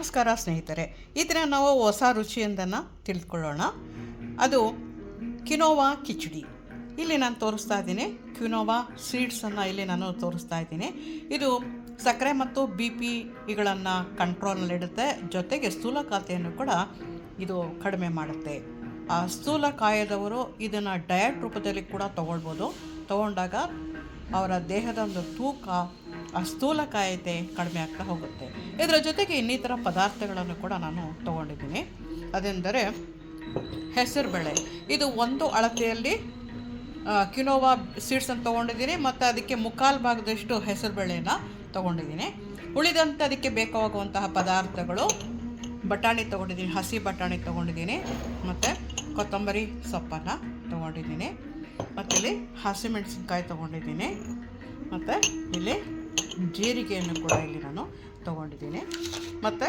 ನಮಸ್ಕಾರ ಸ್ನೇಹಿತರೆ, ಈ ದಿನ ನಾವು ಹೊಸ ರುಚಿಯೊಂದನ್ನು ತಿಳ್ಕೊಳ್ಳೋಣ. ಅದು ಕಿನೋವಾ ಕಿಚಡಿ. ಇಲ್ಲಿ ನಾನು ತೋರಿಸ್ತಾ ಇದ್ದೀನಿ ಕ್ವಿನೋವಾ ಸೀಡ್ಸನ್ನು ಇಲ್ಲಿ ನಾನು ತೋರಿಸ್ತಾ ಇದ್ದೀನಿ. ಇದು ಸಕ್ಕರೆ ಮತ್ತು ಬಿ ಪಿಗಳನ್ನು ಕಂಟ್ರೋಲ್ನಲ್ಲಿಡುತ್ತೆ, ಜೊತೆಗೆ ಸ್ಥೂಲಕಾಯತೆಯನ್ನು ಕೂಡ ಇದು ಕಡಿಮೆ ಮಾಡುತ್ತೆ. ಸ್ಥೂಲಕಾಯದವರು ಇದನ್ನು ಡಯಟ್ ರೂಪದಲ್ಲಿ ಕೂಡ ತೊಗೊಳ್ಬೋದು. ತೊಗೊಂಡಾಗ ಅವರ ದೇಹದ ಒಂದು ತೂಕ, ಸ್ಥೂಲಕಾಯತೆ ಕಡಿಮೆ ಆಗ್ತಾ ಹೋಗುತ್ತೆ. ಇದರ ಜೊತೆಗೆ ಇನ್ನಿತರ ಪದಾರ್ಥಗಳನ್ನು ಕೂಡ ನಾನು ತೊಗೊಂಡಿದ್ದೀನಿ. ಅದೆಂದರೆ ಹೆಸರುಬೇಳೆ. ಇದು ಒಂದು ಅಳತೆಯಲ್ಲಿ ಕ್ವಿನೋವಾ ಸೀಡ್ಸನ್ನು ತೊಗೊಂಡಿದ್ದೀನಿ ಮತ್ತು ಅದಕ್ಕೆ ಮುಕ್ಕಾಲು ಭಾಗದಷ್ಟು ಹೆಸರುಬೇಳೆಯನ್ನು ತೊಗೊಂಡಿದ್ದೀನಿ. ಉಳಿದಂತೆ ಅದಕ್ಕೆ ಬೇಕಾಗುವಂತಹ ಪದಾರ್ಥಗಳು ಬಟಾಣಿ ತೊಗೊಂಡಿದ್ದೀನಿ, ಹಸಿ ಬಟಾಣಿ ತೊಗೊಂಡಿದ್ದೀನಿ, ಮತ್ತು ಕೊತ್ತಂಬರಿ ಸೊಪ್ಪನ್ನು ತೊಗೊಂಡಿದ್ದೀನಿ, ಮತ್ತು ಇಲ್ಲಿ ಹಸಿಮೆಣಸಿನ್ಕಾಯಿ ತೊಗೊಂಡಿದ್ದೀನಿ, ಮತ್ತು ಇಲ್ಲಿ ಜೀರಿಗೆಯನ್ನು ಕೂಡ ಇಲ್ಲಿ ನಾನು ತೊಗೊಂಡಿದ್ದೀನಿ, ಮತ್ತು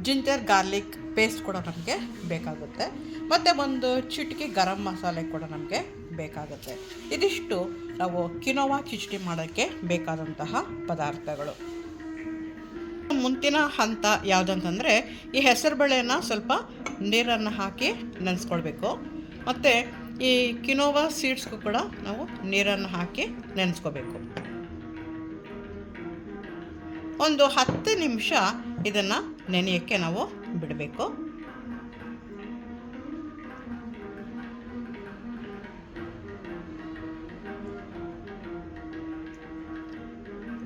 ಜಿಂಜರ್ ಗಾರ್ಲಿಕ್ ಪೇಸ್ಟ್ ಕೂಡ ನಮಗೆ ಬೇಕಾಗುತ್ತೆ, ಮತ್ತು ಒಂದು ಚಿಟಿಕೆ ಗರಂ ಮಸಾಲೆ ಕೂಡ ನಮಗೆ ಬೇಕಾಗುತ್ತೆ. ಇದಿಷ್ಟು ನಾವು ಕಿನೋವಾ ಕಿಚಡಿ ಮಾಡೋಕ್ಕೆ ಬೇಕಾದಂತಹ ಪದಾರ್ಥಗಳು. ಮುಂದಿನ ಹಂತ ಯಾವುದಂತಂದರೆ, ಈ ಹೆಸರುಬೇಳೆನ ಸ್ವಲ್ಪ ನೀರನ್ನು ಹಾಕಿ ನೆನೆಸ್ಕೊಳ್ಬೇಕು. ಮತ್ತು ಈ ಕಿನೋವಾ ಸೀಡ್ಸ್ಗೂ ಕೂಡ ನಾವು ನೀರನ್ನು ಹಾಕಿ ನೆನೆಸ್ಕೋಬೇಕು. ಒಂದು 10 ನಿಮಿಷ ಇದನ್ನು ನೆನೆಯೋಕ್ಕೆ ನಾವು ಬಿಡಬೇಕು.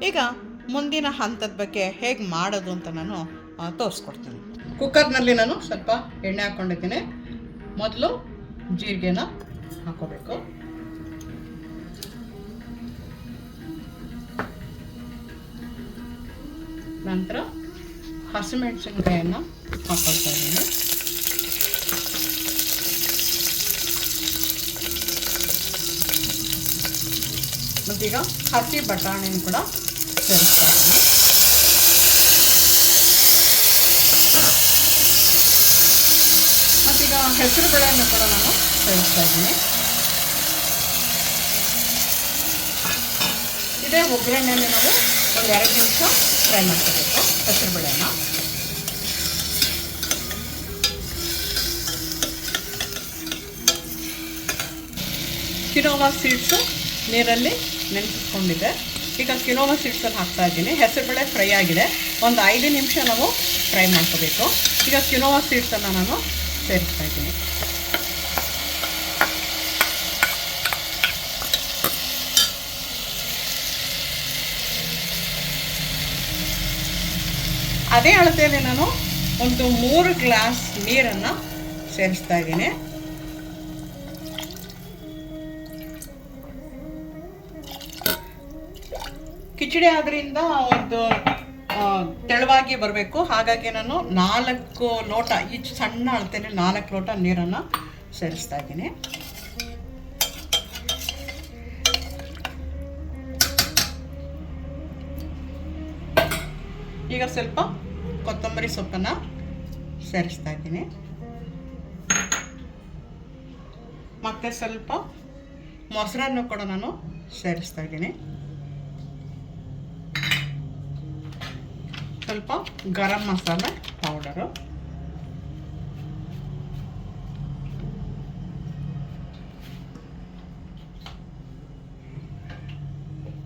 ಈಗ ಮುಂದಿನ ಹಂತದ ಬಗ್ಗೆ ಹೇಗೆ ಮಾಡೋದು ಅಂತ ನಾನು ತೋರಿಸ್ಕೊಡ್ತೀನಿ. ಕುಕ್ಕರ್ನಲ್ಲಿ ನಾನು ಸ್ವಲ್ಪ ಎಣ್ಣೆ ಹಾಕ್ಕೊಂಡಿದ್ದೀನಿ. ಮೊದಲು ಜೀರಿಗೆನ ಹಾಕೋಬೇಕು. ನಂತರ ಹಸಿಮೆಣಸಿನಕಾಯನ್ನು ಹಾಕೊಳ್ತಾ ಇದ್ದೀನಿ. ಮತ್ತೀಗ ಹಸಿ ಬಟಾಣಿನ ಕೂಡ ಸೇರಿಸ್ತಾ ಇದ್ದೀನಿ. ಮತ್ತೀಗ ಹೆಸರು ಬೇಳೆಯನ್ನು ಕೂಡ ನಾನು ಸೇರಿಸ್ತಾ ಇದ್ದೀನಿ. ಇದೇ ಒಗ್ಗರಣೆಯಲ್ಲಿ ನಾವು ಒಂದು 2 ನಿಮಿಷ ಫ್ರೈ ಮಾಡ್ಕೋಬೇಕು ಹೆಸರು ಬೇಳೆನ. ಕಿನೋವಾ ಸೀಡ್ಸು ನೀರಲ್ಲಿ ನೆನೆಸ್ಕೊಂಡಿದೆ. ಈಗ ಕಿನೋವಾ ಸೀಡ್ಸನ್ನು ಹಾಕ್ತಾ ಇದ್ದೀನಿ. ಹೆಸರುಬೇಳೆ ಫ್ರೈ ಆಗಿದೆ. ಒಂದು 5 ನಿಮಿಷ ನಾವು ಫ್ರೈ ಮಾಡ್ಕೋಬೇಕು. ಈಗ ಕಿನೋವಾ ಸೀಡ್ಸನ್ನು ನಾನು ಸೇರಿಸ್ತಾ ಇದ್ದೀನಿ. ಅದೇ ಅಳತೆಯಲ್ಲಿ ನಾನು ಒಂದು 3 ಗ್ಲಾಸ್ ನೀರನ್ನು ಸೇರಿಸ್ತಾ ಇದ್ದೀನಿ. ಕಿಚಡಿ ಆದ್ರಿಂದ ಒಂದು ತೆಳುವಾಗಿ ಬರಬೇಕು. ಹಾಗಾಗಿ ನಾನು 4 ಲೋಟ, ಈ ಸಣ್ಣ ಅಳತೆಯಲ್ಲಿ 4 ಲೋಟ ನೀರನ್ನು ಸೇರಿಸ್ತಾ ಇದ್ದೀನಿ. ಈಗ ಸ್ವಲ್ಪ ಕೊತ್ತಂಬರಿ ಸೊಪ್ಪನ್ನು ಸೇರಿಸ್ತಾ ಇದ್ದೀನಿ. ಮತ್ತು ಸ್ವಲ್ಪ ಮೊಸರನ್ನು ಕೂಡ ನಾನು ಸೇರಿಸ್ತಾ ಇದ್ದೀನಿ. ಸ್ವಲ್ಪ ಗರಂ ಮಸಾಲೆ ಪೌಡರು,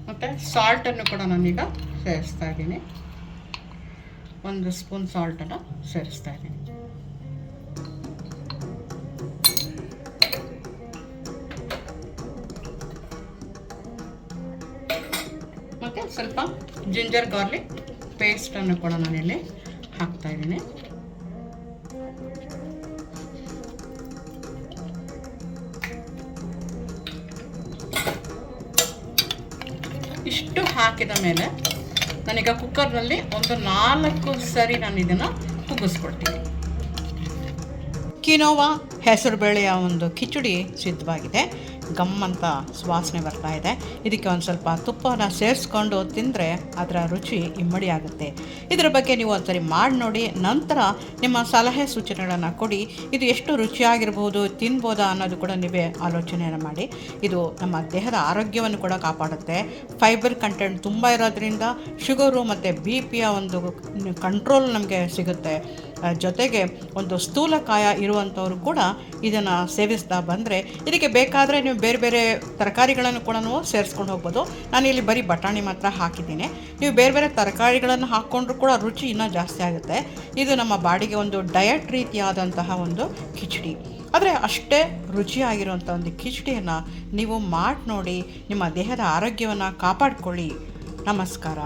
ಮತ್ತು ಸಾಲ್ಟನ್ನು ಕೂಡ ನಾನೀಗ ಸೇರಿಸ್ತಾ ಇದ್ದೀನಿ. 1 ಸ್ಪೂನ್ ಸಾಲ್ಟನ್ನು ಸೇರಿಸ್ತಾ ಇದ್ದೀನಿ. ಮತ್ತು ಸ್ವಲ್ಪ ಜಿಂಜರ್ ಗಾರ್ಲಿಕ್ ಪೇಸ್ಟನ್ನು ಕೂಡ ನಾನಿಲ್ಲಿ ಹಾಕ್ತಾ ಇದ್ದೀನಿ. ಇಷ್ಟು ಹಾಕಿದ ಮೇಲೆ ನಾನೀಗ ಕುಕ್ಕರ್ನಲ್ಲಿ ಒಂದು 4 ಸರಿ ನಾನು ಇದನ್ನು ಕುಗ್ಗಿಸ್ಕೊಳ್ತೀನಿ. ಕಿನೋವಾ ಹೆಸರುಬೇಳೆಯ ಒಂದು ಕಿಚಡಿ ಸಿದ್ಧವಾಗಿದೆ. ಗಮ್ ಅಂತ ಸುವಾಸನೆ ಬರ್ತಾ ಇದೆ. ಇದಕ್ಕೆ ಒಂದು ಸ್ವಲ್ಪ ತುಪ್ಪನ ಸೇರಿಸ್ಕೊಂಡು ತಿಂದರೆ ಅದರ ರುಚಿ ಇಮ್ಮಡಿ ಆಗುತ್ತೆ. ಇದರ ಬಗ್ಗೆ ನೀವು ಒಂದ್ಸರಿ ಮಾಡಿ ನೋಡಿ, ನಂತರ ನಿಮ್ಮ ಸಲಹೆ ಸೂಚನೆಗಳನ್ನು ಕೊಡಿ. ಇದು ಎಷ್ಟು ರುಚಿಯಾಗಿರ್ಬೋದು, ತಿನ್ಬೋದಾ ಅನ್ನೋದು ಕೂಡ ನೀವೇ ಆಲೋಚನೆಯನ್ನು ಮಾಡಿ. ಇದು ನಮ್ಮ ದೇಹದ ಆರೋಗ್ಯವನ್ನು ಕೂಡ ಕಾಪಾಡುತ್ತೆ. ಫೈಬರ್ ಕಂಟೆಂಟ್ ತುಂಬ ಇರೋದ್ರಿಂದ ಶುಗರು ಮತ್ತು BPಯ ಒಂದು ಕಂಟ್ರೋಲ್ ನಮಗೆ ಸಿಗುತ್ತೆ. ಜೊತೆಗೆ ಒಂದು ಸ್ಥೂಲಕಾಯ ಇರುವಂಥವ್ರು ಕೂಡ ಇದನ್ನು ಸೇವಿಸ್ತಾ ಬಂದರೆ, ಇದಕ್ಕೆ ಬೇಕಾದರೆ ನೀವು ಬೇರೆ ಬೇರೆ ತರಕಾರಿಗಳನ್ನು ಕೂಡ ಸೇರಿಸ್ಕೊಂಡು ಹೋಗ್ಬೋದು. ನಾನಿಲ್ಲಿ ಬರೀ ಬಟಾಣಿ ಮಾತ್ರ ಹಾಕಿದ್ದೀನಿ. ನೀವು ಬೇರೆ ಬೇರೆ ತರಕಾರಿಗಳನ್ನು ಹಾಕ್ಕೊಂಡ್ರೂ ಕೂಡ ರುಚಿ ಇನ್ನೂ ಜಾಸ್ತಿ ಆಗುತ್ತೆ. ಇದು ನಮ್ಮ ಬಾಡಿಗೆ ಒಂದು ಡಯಟ್ ರೀತಿಯಾದಂತಹ ಒಂದು ಕಿಚಡಿ. ಆದರೆ ಅಷ್ಟೇ ರುಚಿಯಾಗಿರುವಂಥ ಒಂದು ಕಿಚಡಿಯನ್ನು ನೀವು ಮಾಡಿ ನೋಡಿ, ನಿಮ್ಮ ದೇಹದ ಆರೋಗ್ಯವನ್ನು ಕಾಪಾಡಿಕೊಳ್ಳಿ. ನಮಸ್ಕಾರ.